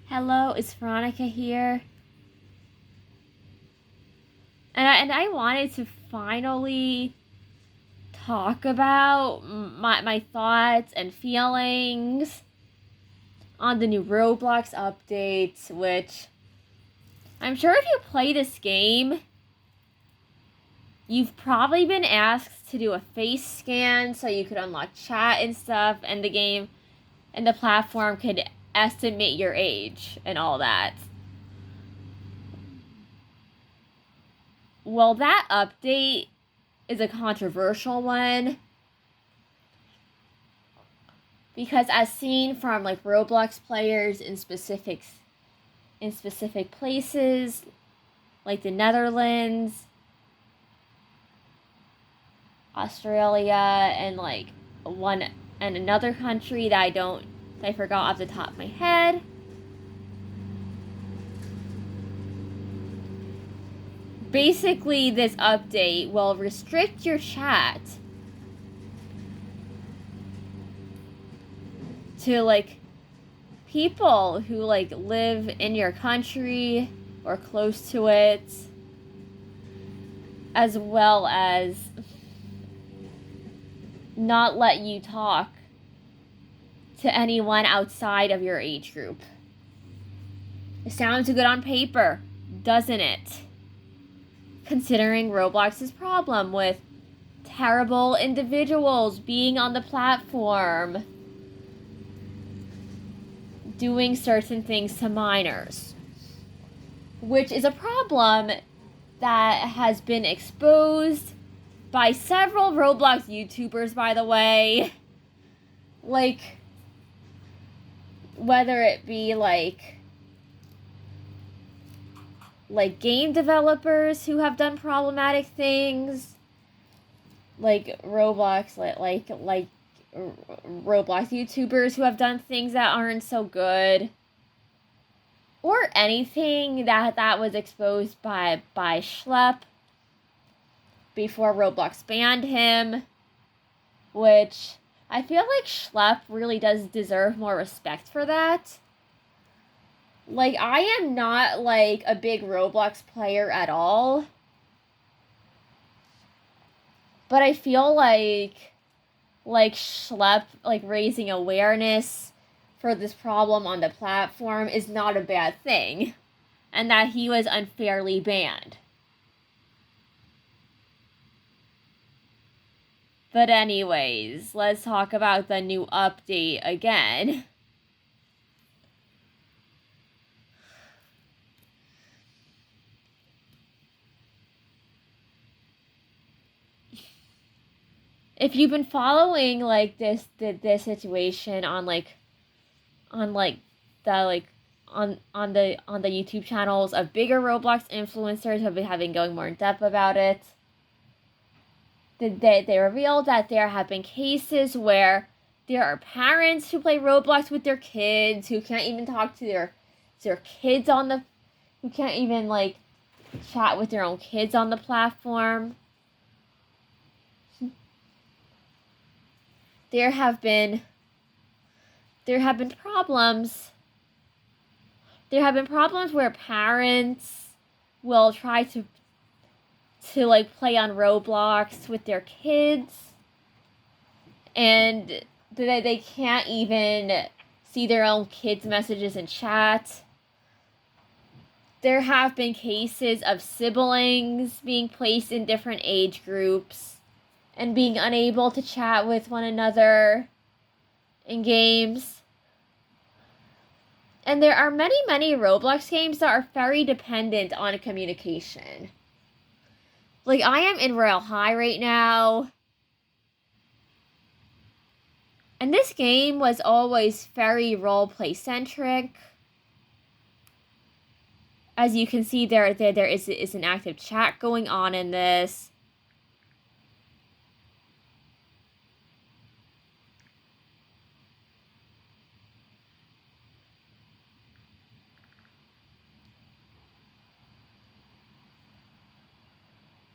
Hello, it's Veronica here. And I wanted to finally talk about my thoughts and feelings on the new Roblox update, which I'm sure if you play this game, you've probably been asked to do a face scan so you could unlock chat and stuff, and the game and the platform could estimate your age and all that. Well, that update is a controversial one because, as seen from like Roblox players in specific places like the Netherlands, Australia, and like another country that I forgot off the top of my head. Basically, this update will restrict your chat to like people who like live in your country or close to it, as well as not let you talk to anyone outside of your age group. It sounds good on paper, doesn't it? Considering Roblox's problem with terrible individuals being on the platform, doing certain things to minors, which is a problem that has been exposed by several Roblox YouTubers, by the way. Like, whether it be like game developers who have done problematic things, like Roblox YouTubers who have done things that aren't so good, or anything that was exposed by Schlepp before Roblox banned him, which I feel like Schlepp really does deserve more respect for that. Like, I am not like a big Roblox player at all, but I feel like Schlepp like raising awareness for this problem on the platform is not a bad thing, and that he was unfairly banned. But anyways, let's talk about the new update again. If you've been following like this situation on the YouTube channels of bigger Roblox influencers who have been going more in depth about it, they revealed that there have been cases where there are parents who play Roblox with their kids who can't even talk to their kids who can't even like chat with their own kids on the platform. There have been problems. There have been problems where parents will try to like play on Roblox with their kids, and they can't even see their own kids' messages in chat. There have been cases of siblings being placed in different age groups and being unable to chat with one another in games. And there are many Roblox games that are very dependent on communication. Like, I am in Royale High right now, and this game was always very roleplay centric. As you can see, there is an active chat going on in this.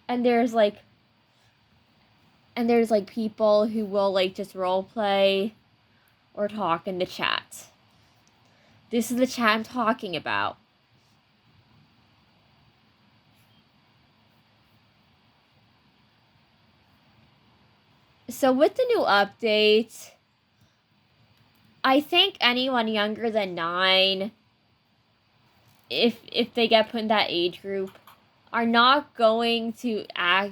And there's people who will like just role play or talk in the chat. This is the chat I'm talking about. So with the new update, I think anyone younger than 9, if they get put in that age group, are not going to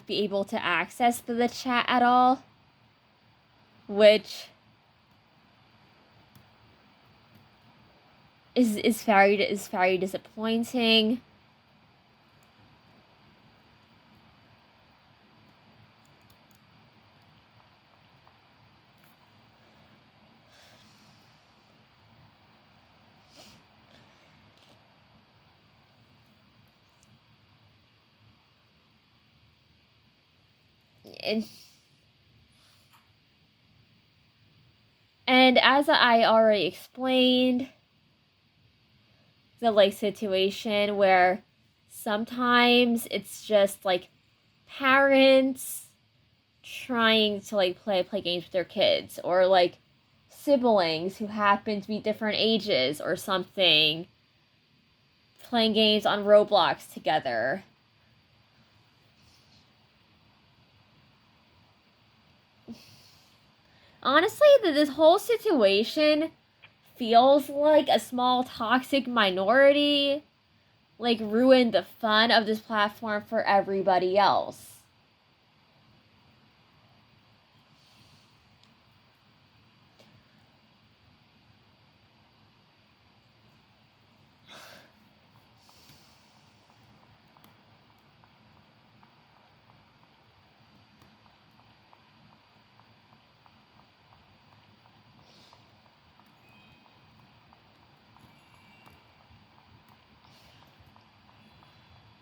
be able to access the chat at all, which is very disappointing. And as I already explained, the like situation where sometimes it's just like parents trying to like play games with their kids, or like siblings who happen to be different ages or something playing games on Roblox together. Honestly, this whole situation feels like a small toxic minority like ruined the fun of this platform for everybody else.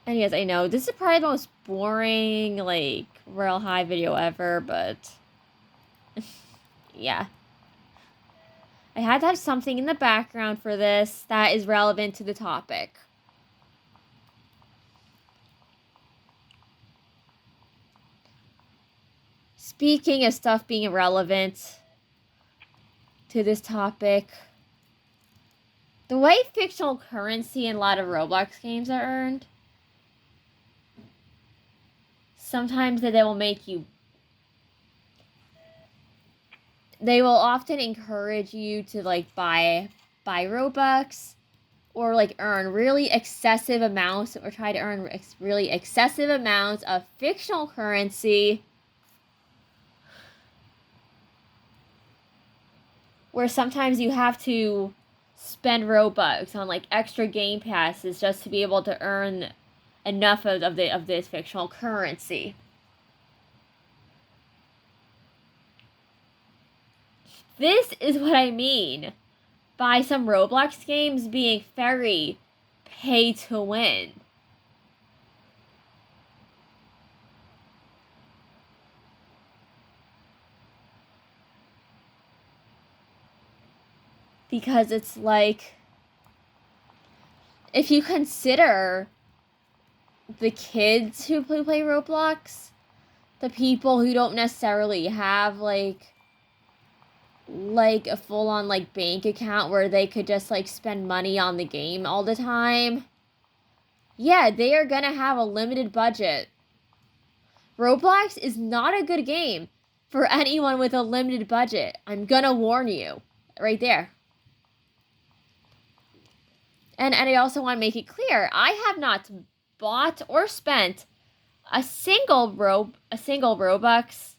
And yes, I know, this is probably the most boring, like, Royale High video ever, but yeah. I had to have something in the background for this that is relevant to the topic. Speaking of stuff being irrelevant to this topic, the way fictional currency in a lot of Roblox games are earned, sometimes they will make you... They will often encourage you to, like, buy Robux, or, like, earn really excessive amounts, or try to earn really excessive amounts of fictional currency, where sometimes you have to spend Robux on, like, extra game passes just to be able to earn enough of this fictional currency. This is what I mean by some Roblox games being very pay to win. Because it's like, if you consider the kids who play Roblox, the people who don't necessarily have like a full-on like bank account where they could just like spend money on the game all the time, yeah, they are gonna have a limited budget. Roblox is not a good game for anyone with a limited budget. I'm gonna warn you right there. And I also want to make it clear, I have not bought or spent a single Robux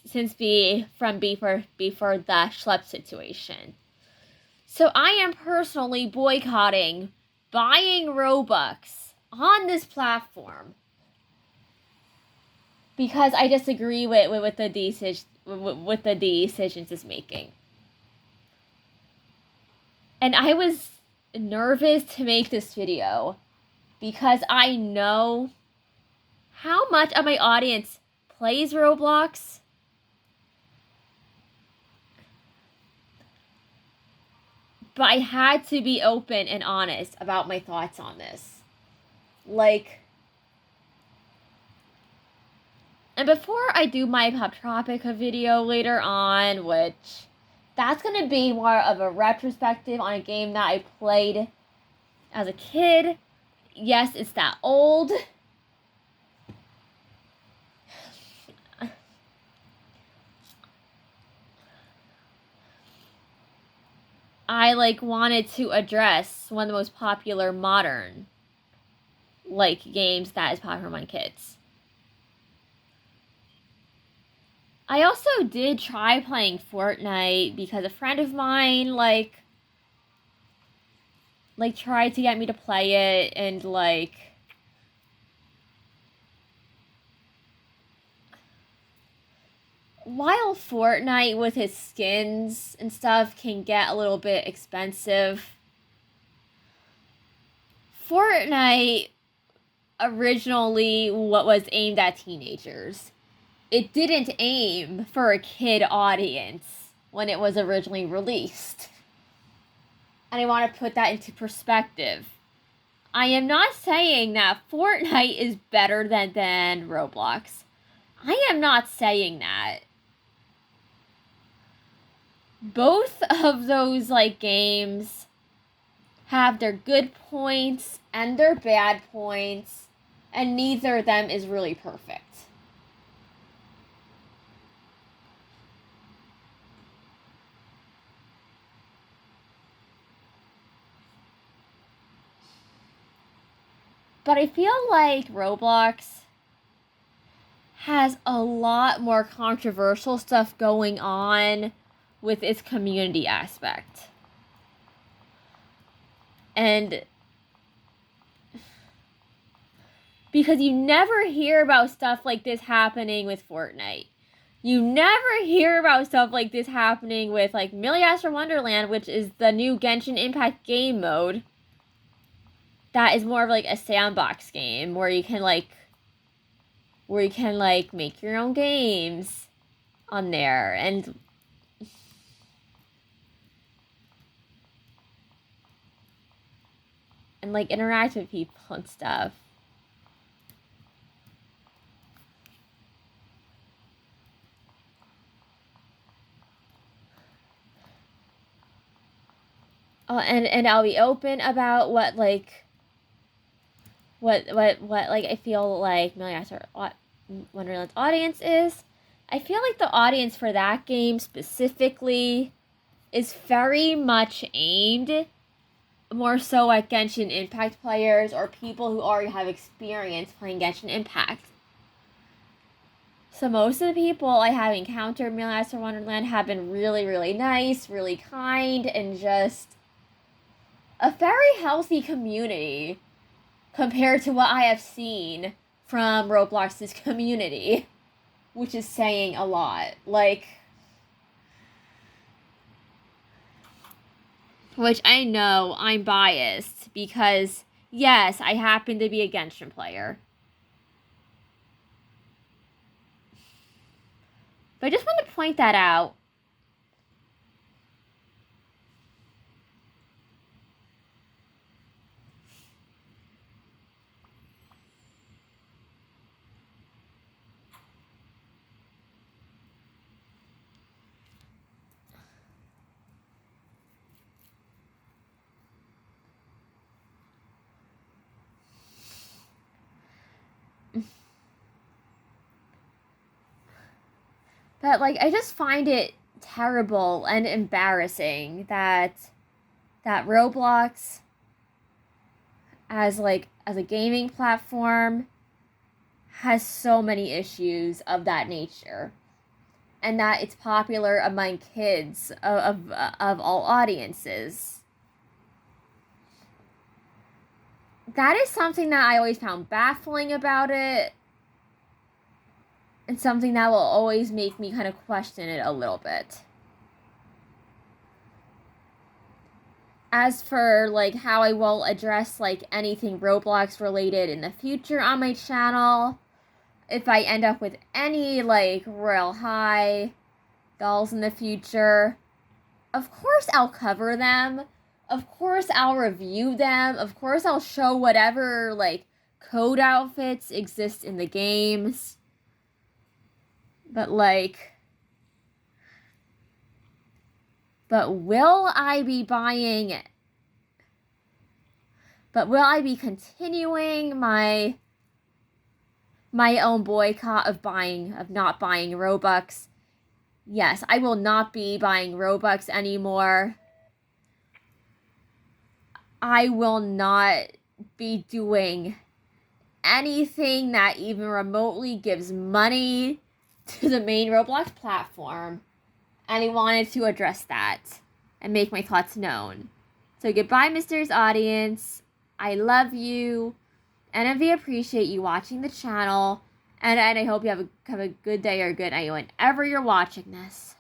since before the schlep situation. So I am personally boycotting buying Robux on this platform because I disagree with the decisions it's making. And I was nervous to make this video because I know how much of my audience plays Roblox. But I had to be open and honest about my thoughts on this. Like, and before I do my Pop Tropica video later on, which that's going to be more of a retrospective on a game that I played as a kid. Yes, it's that old. I wanted to address one of the most popular modern games that is popular among kids. I also did try playing Fortnite because a friend of mine tried to get me to play it, and while Fortnite with his skins and stuff can get a little bit expensive, Fortnite originally what was aimed at teenagers. It didn't aim for a kid audience when it was originally released. And I want to put that into perspective. I am not saying that Fortnite is better than Roblox. I am not saying that. Both of those games have their good points and their bad points, and neither of them is really perfect. But I feel like Roblox has a lot more controversial stuff going on with its community aspect. And because you never hear about stuff like this happening with Fortnite. You never hear about stuff like this happening with Million Astro Wonderland, which is the new Genshin Impact game mode. That is more of a sandbox game where you can make your own games on there and interact with people and stuff. And I'll be open about what I feel Million Astro Wonderland's audience is. I feel like the audience for that game specifically is very much aimed more so at Genshin Impact players or people who already have experience playing Genshin Impact. So most of the people I have encountered in Million Astro Wonderland have been really, really nice, really kind, and just a very healthy community compared to what I have seen from Roblox's community, which is saying a lot. Which I know I'm biased because, yes, I happen to be a Genshin player. But I just want to point that out. But I just find it terrible and embarrassing that Roblox as a gaming platform has so many issues of that nature, and that it's popular among kids of all audiences. That is something that I always found baffling about it, and something that will always make me kind of question it a little bit. As for how I will address anything Roblox related in the future on my channel, if I end up with any Royale High dolls in the future, of course I'll cover them. Of course I'll review them. Of course I'll show whatever code outfits exist in the games. But But will I be continuing my own boycott of not buying Robux? Yes, I will not be buying Robux anymore. I will not be doing anything that even remotely gives money to the main Roblox platform. And I wanted to address that and make my thoughts known. So goodbye, Mr.'s audience. I love you. And I appreciate you watching the channel. And I hope you have a good day or good night whenever you're watching this.